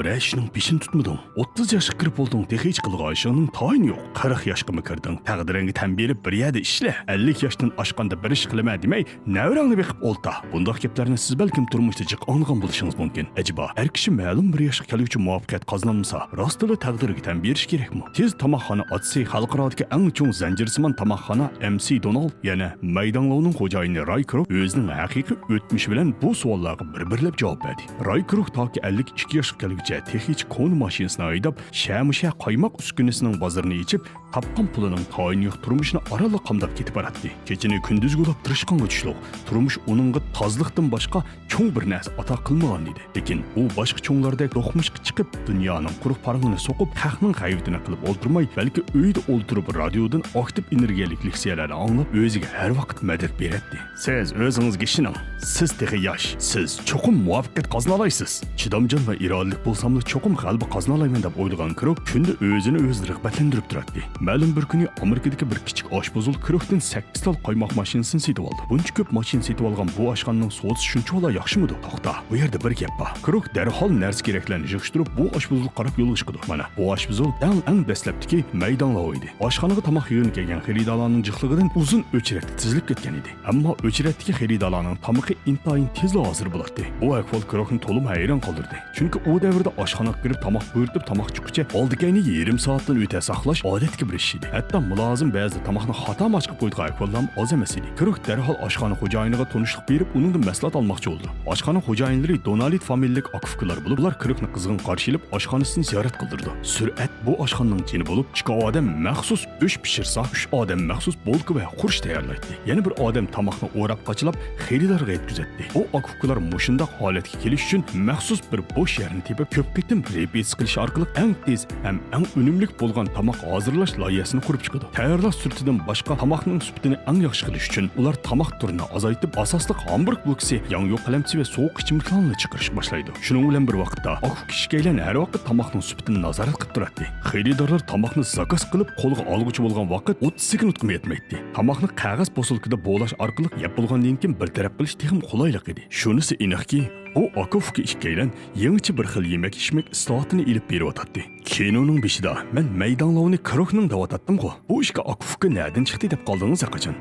Biror ishning peshin tutmading. 30 yoshga kirib bo'lding, hech qilg'ishing tayin yo'q. 40 yoshga kirding. Taqdiringga tan berib bir yerda ishla. 50 yoshdan oshganda bir ish qilma demay, navrangni beqib o'lta. Bunday gaplarni siz balkim turmushda jiq anlagan bo'lishingiz mumkin. Ajiba, har kishi ma'lum bir yoshga keluvchi muvaffaqiyat qozonmasa, rostila taqdiriga tan berish kerakmi? Tez tomoqxona ochsa, xalqarodagi eng chong zanjirsimon tomoqxona MC Donald, yana maydonlovning xo'jayini Ray Kroc o'zining haqiqiy o'tmishi bilan bu savollarga bir-birlab javob berdi. Ray Kroc toki 52 yoshga kelguncha texnik kon mashinasini haydab, shamusha qaymoq uskunasining bozorini ichib, tapqan pulining tayin yo'q turmushini oraliq qamdab ketib boradi. Kechini kunduzgulab tirishqonga tushliq. Turmush uningga tozliqdan boshqa cho'ng bir narsa ato qilmagan edi. Lekin u boshqa cho'nglardek ro'xmushga chiqib, dunyoning quruq parig'ini so'qib, xalqning hayotini qilib o'ltirmay, balki uyda o'ltirib radiodan aktiv energiyalik leksiyalarni anglab, o'ziga har vaqt madad beradi. Siz o'zingizga ishoning. Siz texi yosh. Siz cho'qim muvaffaqiyat qozona olasiz. Chidamjon va irodalik bo'lsamda cho'qim g'alaba qozona olaman deb o'ylagan Kroc shunda o'zini o'zi rag'batlantirib turadi. Ma'lum bir kuni Amerikadagi bir kichik oshpazul Krocdan 8 tal qaymoq mashinasini sotib oldi. Buncha ko'p mashina sotib olgan bu oshxonaning so'zi shuncha yaxshimidi? To'xta, bu yerda bir gap bor. Kroc darhol narsa keraklarni yig'ishtirib, bu oshpazul qarab yo'l chiqdi. Mana bu oshpazul eng dastlabdagi maydonlar edi. Oshxonaga tomoq yig'ini kelgan xaridorlarning jiqligidan uzun o'chirakda tizilib ketgan edi. Ammo o'chirakdagi xaridorlarning tomoqi intayin tezla hozir bo'ladi. Bu ahvol Krocni to'liq hayron qoldirdi. Chunki u davrda oshxonaga kirib tomoq buyurtib, tomoq chiqqicha oldikayni yarim soatdan o'ta saqlash odatga bir ish edi. Hatto mulozim ba'zida tomoqni xato mashq qo'ygan ahvollar oz emas edi. Kroc darhol oshxona xo'jayiniga tanishlik berib, uningdan maslahat olmoqchi bo'ldi. Oshxona xo'jayinlari Donald familiyalik akufkalar bo'lib, ular Krocni qizg'in qarshilab, oshxonasini ziyorat qildirdi. Surat bu oshxonaning jini bo'lib, 2 odam maxsus go'sht pishirsa, 3 odam maxsus bolka va qursh tayyorlaydi. Yana bir odam tomoqni o'rab qochilab, xaridorga yetkazadi. Bu akufkalar mushundaq holatga kelish uchun maxsus bir bo'sh yerni tepib, ko'p qitim repetitsiya qilish orqali eng tez ham eng unumli bo'lgan tomoq hozirlash loyihasini qurib chiqdi. Tayyorlash suratidan boshqa tomoqning sifatini eng yaxshi qilish uchun ular tomoq turini azaytib, asosli hamburg bo'lkisi, yangi qalamchi va sovuq ichimliklarni chiqarish boshlaydi. Shuning bilan bir vaqtda akuf kishkaylar har vaqt tomoqning sifatini nazorat qilib turadi. Xaridorlar tomoqni zakaz qilib qo'lga olguchi bo'lgan vaqt 30 sekund yetmaydi. Tomoqni qog'oz posilkada bo'lash orqali yeb bo'lgandan keyin bir taraf qilish texim qulaylik edi. Shunisi aniqki, bu akufga ishkaylan yangicha bir xil yemak ishmak islohotini ilib beryotdi. Kinoning beshida men maydonlovni Krocning da'vatatdim-ku. Bu ishga akufga nerdan chiqdi deb qoldingiz qachon?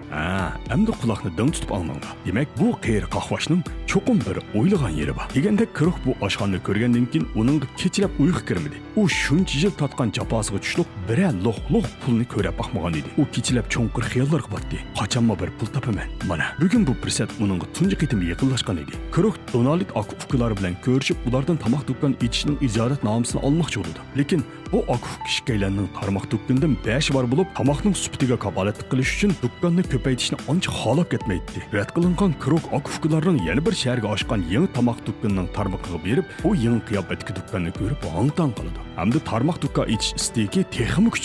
Endi quloqni ding tutib olmanglar. Demak, bu qeyr qahvashning cho'qim bir o'ylagan yeri bor. Deganda Kroc bu oshxonni ko'rgandan keyin uning kechilab uyqu kirmadi. U shuncha yil tatgan jafosiga tushliq bir loh pulni ko'rib baxmagan edi. U kechilab cho'nqir xiyollarga botdi. Qachonmi bir pul topaman? Mana bugun bu fursat uning tunji qitim yaqinlashgan edi. Kroc Donald akufkalar bilan ko'rishib, ulardan tomoq do'kon etishning ijorat nomisini olmoqchi bo'ldi. Lekin bu akuf kishkaylarning tarmoq do'konidan 5 bor bo'lib, tomoqning sifatiga kafolatlik qilish uchun do'konni ko'paytirishni ancha xohlab ketmaydi. Rad qilingan Kroc akufkalarning yana bir shaharga oshgan yangi tomoq do'konining tarmoqiga berib, bu yangi qiyofatdagi do'konni ko'rib, hangtan qoldi. Hamda tarmoq do'kon etish istagi texnik